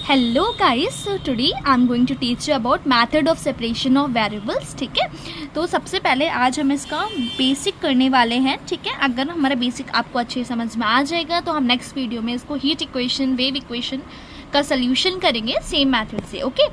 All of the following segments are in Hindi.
Hello guys, so today I am going to teach you about method of separation of variables. ठीक है, तो सबसे पहले आज हम इसका बेसिक करने वाले हैं। ठीक है, अगर हमारा बेसिक आपको अच्छे समझ में आ जाएगा तो हम नेक्स्ट वीडियो में इसको हीट इक्वेशन, वेव इक्वेशन का सोल्यूशन करेंगे सेम मेथड से। Okay,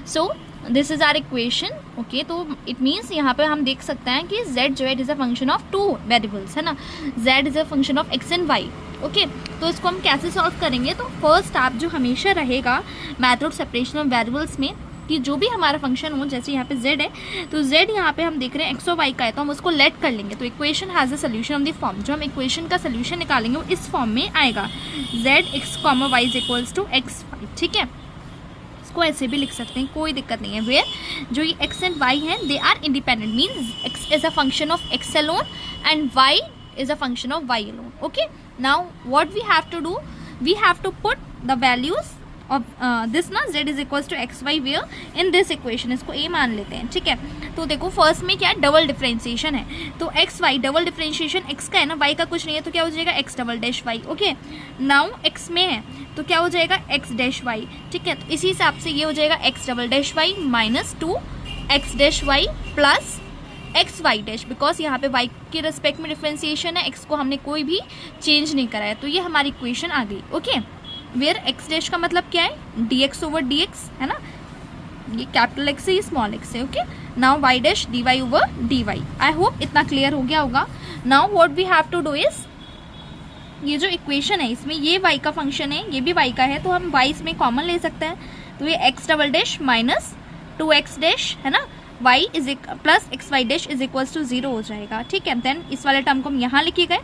so this is our equation. Okay, तो इट मीन्स यहाँ पे हम देख सकते हैं कि z जो है it is a function of two variables, है ना। z is a function of x and y। Okay, तो इसको हम कैसे सॉल्व करेंगे? तो फर्स्ट आप जो हमेशा रहेगा मेथड सेपरेशन ऑफ वेरिएबल्स में कि जो भी हमारा फंक्शन हो, जैसे यहाँ पे z है तो z यहाँ पे हम देख रहे हैं x और y का है, तो हम उसको लेट कर लेंगे। तो equation has a solution of the form, जो हम इक्वेशन का सोल्यूशन निकालेंगे वो इस फॉर्म में आएगा, zx, y is equals to x y। ठीक है, को ऐसे भी लिख सकते हैं, कोई दिक्कत नहीं है। वेयर जो ये x एंड y हैं they are independent, means x is a function of x alone and y is a function of y alone. Okay, now what we have to do, we have to put the values of this ना z is equals to x y where in this equation, इसको a मान लेते हैं। ठीक है, तो देखो फर्स्ट में क्या है, डबल डिफरेंशिएशन है, तो x y double differentiation x का है ना, y का कुछ नहीं है, तो क्या हो जाएगा x double dash y। Okay, now x में है तो क्या हो जाएगा x डैश y। ठीक है, तो इसी हिसाब से ये हो जाएगा x double dash y minus 2 x dash y plus X Y dash, because यहाँ पे y के रिस्पेक्ट में डिफ्रेंसिएशन है, x को हमने कोई भी चेंज नहीं कराया, तो ये हमारी इक्वेशन आ गई। ओके, वेयर x डैश का मतलब क्या है, dx ओवर dx, है ना, ये कैपिटल x है, ये स्मॉल x है। Okay, now y dash dy over dy। I hope इतना क्लियर हो गया होगा। Now what we have to do is, ये जो इक्वेशन है इसमें ये y का फंक्शन है, ये भी y का है, तो हम y इसमें कॉमन ले सकते हैं, तो ये x double dash minus 2x dash, है ना, y is plus X Y dash is equals to 0 हो जाएगा। ठीक है, देन इस वाले टर्म को हम यहाँ लिखे गए,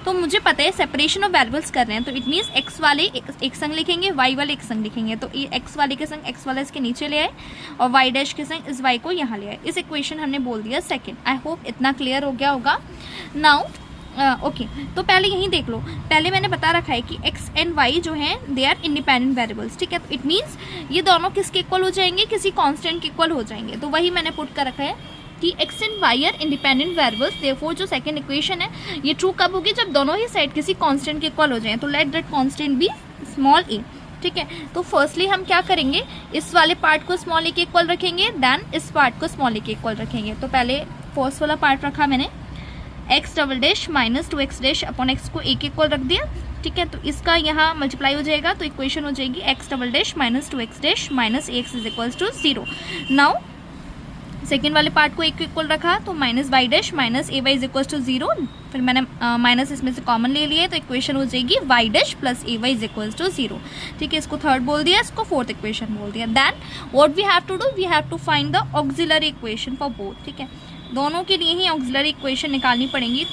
तो मुझे पता है सेपरेशन ऑफ वेरिएबल्स कर रहे हैं, तो इट मीन्स x वाले एक संग लिखेंगे, y वाले एक संग लिखेंगे, तो x वाले के संग x वाला इसके नीचे ले आए और y डैश के संग इस y को यहाँ ले आए। इस इक्वेशन हमने बोल दिया सेकेंड। आई होप इतना क्लियर हो गया होगा। नाउ ओके, तो पहले यहीं देख लो, पहले मैंने बता रखा है कि x एंड y जो हैं दे आर इंडिपेंडेंट वेरिएबल्स। ठीक है, तो इट मीन्स ये दोनों किसके इक्वल हो जाएंगे, किसी कांस्टेंट के इक्वल हो जाएंगे, तो वही मैंने पुट कर रखा है कि x and y are independent variables. Therefore जो सेकंड इक्वेशन है ये ट्रू कब होगी, जब दोनों ही साइड किसी कांस्टेंट के इक्वल हो जाए, तो let that constant be small a। ठीक है, तो फर्स्टली हम क्या करेंगे, इस वाले पार्ट को स्मॉल a के इक्वल रखेंगे, देन इस पार्ट को स्मॉल a के इक्वल रखेंगे। तो पहले फर्स्ट वाला पार्ट रखा मैंने, x double dash minus 2x dash upon x को a के इक्वल रख दिया। ठीक है, तो इसका यहाँ मल्टीप्लाई हो जाएगा, तो इक्वेशन हो जाएगी x double dash minus 2x dash minus ax is equals to 0। Now second वाले पार्ट को a के इक्वल रखा, तो minus y dash minus a y is equals to 0, फिर मैंने माइनस इसमें से कॉमन ले लिए, तो इक्वेशन हो जाएगी y dash plus a y is equals to 0। ठीक है, इसको थर्ड बोल दिया, इसको फोर्थ इक्वेशन बोल दिया। Then what we have to do, we have to find the auxiliary equation for both. ठीक है, दोनों के लिए ही ऑक्सिलरी इक्वेशन निकालनी पड़ेंगी।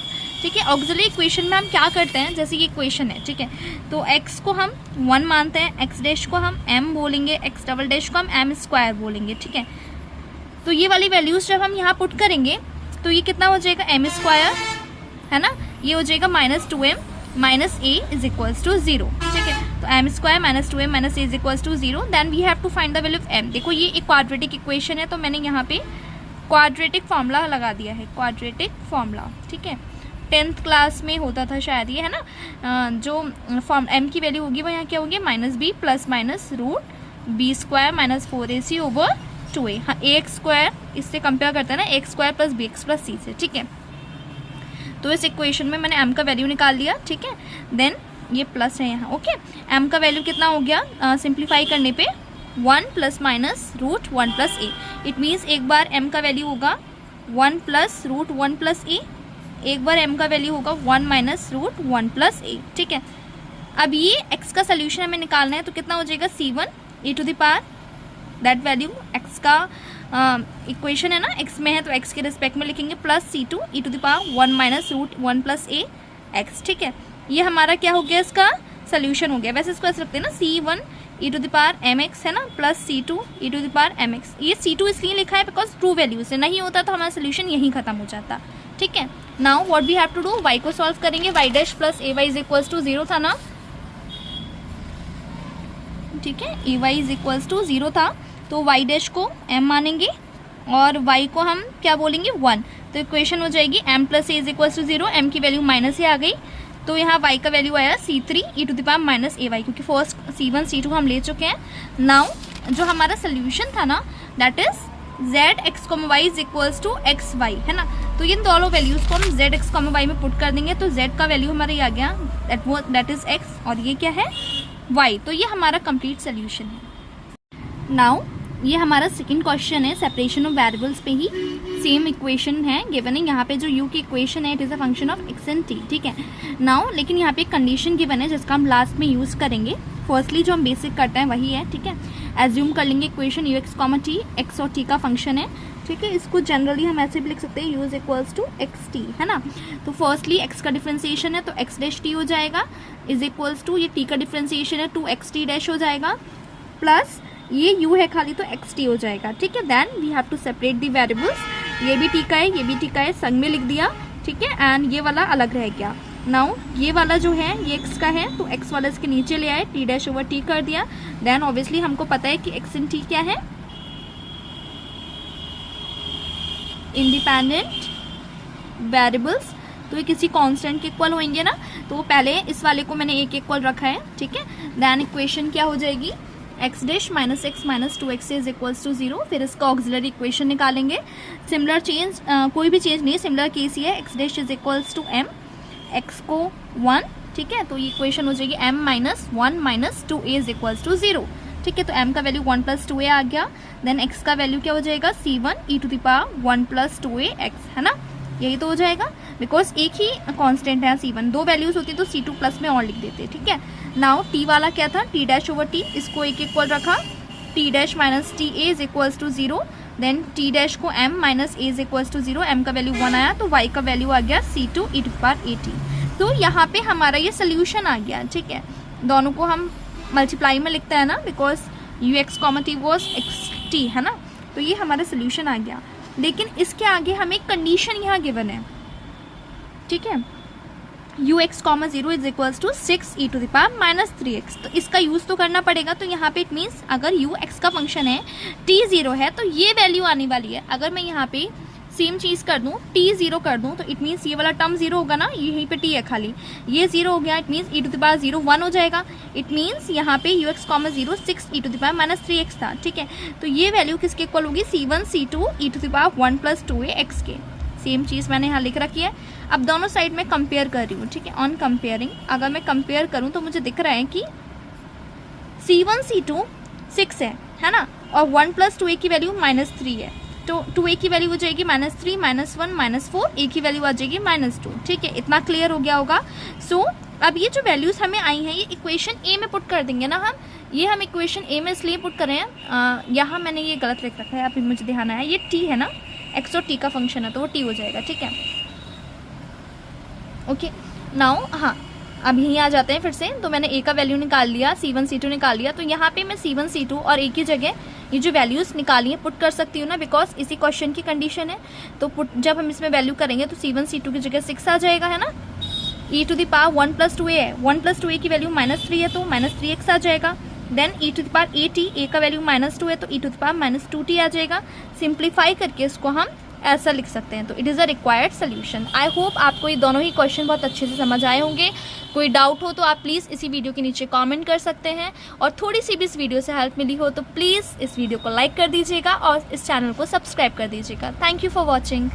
ठीक है, ऑक्सिलरी इक्वेशन में हम क्या करते हैं, जैसे ये इक्वेशन है, ठीक है, तो x को हम 1 मानते हैं, x डैश को हम m बोलेंगे, x डबल डैश को हम m स्क्वायर बोलेंगे। ठीक है, तो ये वाली वैल्यूज जब हम यहाँ पुट करेंगे तो ये कितना हो जाएगा, m स्क्वायर, है ना, ये हो जाएगा minus 2m minus a is equals to 0। ठीक है, तो m square minus 2m minus a is equals to 0। Then we have to find the value of m। देखो ये एक क्वाड्रेटिक इक्वेशन है, तो मैंने यहाँ पे क्वाड्रेटिक फार्मूला लगा दिया है, क्वाड्रेटिक फार्मूला। ठीक है, 10th क्लास में होता था शायद ये, है ना, जो फॉर्म m की वैल्यू होगी वो यहाँ क्या होगी, minus b plus minus root b square minus 4ac over 2a। हाँ, ax स्क्वायर इससे कंपेयर करते हैं ना, x square plus bx plus c से। ठीक है, तो इस इक्वेशन में मैंने m का वैल्यू निकाल लिया। ठीक है, देन ये प्लस है यहाँ। ओके, m का वैल्यू कितना हो गया, सिंप्लीफाई करने पे 1 plus minus root 1 plus a। It means एक बार m का वैल्यू होगा 1 प्लस रूट 1 प्लस a, एक बार m का वैल्यू होगा 1 माइनस रूट 1 प्लस a। ठीक है, अब ये x का सोल्यूशन हमें निकालना है, तो कितना हो जाएगा, c1 e to the power that value, x का इक्वेशन है ना, x में है तो x के रिस्पेक्ट में लिखेंगे, plus c2 e to the power 1 minus root 1 plus a x। ठीक है, ये हमारा क्या हो गया, इसका सोल्यूशन हो गया। वैसे इसको ऐसे रखते हैं ना, c1 e to the power mx, है ना, plus c2 e to the power mx। ये c2 इसलिए लिखा है बिकॉज ट्रू वैल्यू से नहीं होता तो हमारा सोल्यूशन यहीं खत्म हो जाता। ठीक है, now what we have to do, y को सॉल्व करेंगे, y dash plus a y is equals to 0 था ना। ठीक है, a y is equals to 0 था, तो y डैश को m मानेंगे और y को हम क्या बोलेंगे 1, तो इक्वेशन हो जाएगी m plus a is equals to 0, m की वैल्यू माइनस ही आ गई, तो यहाँ y का वैल्यू आया C3 e to the power minus ay, क्योंकि फर्स्ट C1 C2 हम ले चुके हैं। नाउ जो हमारा सोल्यूशन था ना that is zx, y is equals to xy, है ना। तो इन दोनों वैल्यूज को हम zx, y में पुट कर देंगे, तो z का वैल्यू हमारा ये आ गया दैट इज x और ये क्या है y। तो ये हमारा कंप्लीट सोल्यूशन है। नाउ ये हमारा सेकंड क्वेश्चन है, सेपरेशन ऑफ वेरिएबल्स पे ही सेम इक्वेशन है गिवन है। यहाँ पे जो u की इक्वेशन है it is a function of x and t, ठीक है। नाउ लेकिन यहाँ पे एक कंडीशन गिवन है जिसका हम लास्ट में यूज़ करेंगे। फर्स्टली जो हम बेसिक करते हैं वही है, ठीक है। एज्यूम कर लेंगे इक्वेशन ux, t x और t का फंक्शन है, ठीक है। इसको जनरली हम ऐसे भी लिख सकते हैं u is equals to xt, है ना। तो फर्स्टली x का डिफ्रेंसिएशन है तो x डैश t हो जाएगा, इज इक्वल्स टू ये t का डिफ्रेंसिएशन है 2xt डैश हो जाएगा, प्लस ये u है खाली तो xt हो जाएगा, ठीक है। Then we have to separate the variables, ये भी t का है ये भी t का है, संग में लिख दिया, ठीक है। एंड ये वाला अलग रह गया। नाउ ये वाला जो है ये x का है तो x वाला इसके नीचे ले आए, t डैश ओवर t कर दिया। देन ऑब्वियसली हमको पता है कि x इन t क्या है, इंडिपेंडेंट वेरिएबल्स, तो ये किसी कांस्टेंट के इक्वल होंगे ना। तो पहले इस वाले को मैंने एक इक्वल रखा है, ठीक है। देन इक्वेशन क्या हो जाएगी x dash minus X minus 2x is equals to 0। फिर इसका ऑक्सिलरी इक्वेशन निकालेंगे। सिमिलर चेंज कोई भी चेंज नहीं है, सिमिलर केस ही है। x dash is equals to m, x को 1, ठीक है। तो ये इक्वेशन हो जाएगी m minus 1 minus 2a is equals to 0, ठीक है। तो m का वैल्यू 1 प्लस 2a आ गया। देन x का वैल्यू क्या हो जाएगा c1 e to the power 1 plus 2ax, है ना। यही तो हो जाएगा बिकॉज एक ही कांस्टेंट है c1, दो वैल्यूज होती तो c2 प्लस में और लिख देते, ठीक है। नाउ t वाला क्या था t डैश ओवर t, इसको एक इक्वल रखा, t dash minus T A is equals to 0। Then t dash को m minus A is equals to 0, m का वैल्यू 1 आया तो y का वैल्यू आ गया c2 e to power at। तो यहाँ पे हमारा ये सोल्यूशन आ गया, ठीक है। दोनों को हम मल्टीप्लाई में लिखते हैं ना because ux, t was xt, है ना। तो ये हमारा सोल्यूशन आ गया। लेकिन इसके आगे हमें कंडीशन यहाँ गिवन है, ठीक है। ux, 0 is equals to 6 e to the power minus 3x। तो इसका यूज़ तो करना पड़ेगा। तो यहाँ पे इट मीन्स अगर ux का फंक्शन है t 0 है तो ये वैल्यू आने वाली है। अगर मैं यहाँ पे सेम चीज़ कर दूँ t 0 कर दूँ तो इट मीन्स ये वाला टर्म 0 होगा ना, यहीं पे t है खाली, ये 0 हो गया। It means e to the power 0 1 हो जाएगा। इट मीन्स यहाँ पे ux, 0 6 e to the power minus 3x था, ठीक है। तो ये वैल्यू किसके इक्वल होगी c1 c2 e to the power 1 plus 2ax के। सेम चीज़ मैंने यहाँ लिख रखी है। अब दोनों साइड में कंपेयर कर रही हूँ, ठीक है। ऑन कंपेयरिंग अगर मैं कंपेयर करूँ तो मुझे दिख रहा है कि c1 c2 6 है ना, और 1 प्लस 2a की वैल्यू माइनस 3 है। तो 2a की वैल्यू हो जाएगी माइनस 3 माइनस 1 माइनस 4, a की वैल्यू आ जाएगी माइनस 2, ठीक है। इतना क्लियर हो गया होगा। सो अब ये जो वैल्यूज हमें आई हैं ये इक्वेशन ए में पुट कर देंगे ना हम। ये हम इक्वेशन ए में इसलिए पुट कर रहे हैं, यहाँ मैंने ये गलत लिख रखा है, अभी मुझे ध्यान आया, ये t है ना, x और t का फंक्शन है तो वो t हो जाएगा, ठीक है। ओके नाउ हाँ, अब यहीं आ जाते हैं फिर से। तो मैंने a का वैल्यू निकाल लिया, c1 c2 निकाल लिया। तो यहाँ पे मैं c1 c2 और a की जगह ये जो वैल्यूज़ निकाली हैं पुट कर सकती हूँ ना, बिकॉज इसी क्वेश्चन की कंडीशन है। तो पुट जब हम इसमें वैल्यू करेंगे तो c1 c2 की जगह 6 आ जाएगा, है ना। e to the power 1 plus 2a है, 1 प्लस 2a की वैल्यू माइनस 3 है तो माइनस 3x आ जाएगा। Then e to the power a का वैल्यू माइनस 2 है तो e to the power minus 2t आ जाएगा। सिंप्लीफाई करके इसको हम ऐसा लिख सकते हैं। तो it is a required solution. I hope आपको ये दोनों ही क्वेश्चन बहुत अच्छे से समझ आए होंगे। कोई डाउट हो तो आप प्लीज़ इसी वीडियो के नीचे कमेंट कर सकते हैं, और थोड़ी सी भी इस वीडियो से हेल्प मिली हो तो प्लीज़ इस वीडियो को लाइक कर दीजिएगा और इस चैनल को सब्सक्राइब कर दीजिएगा। Thank you for watching.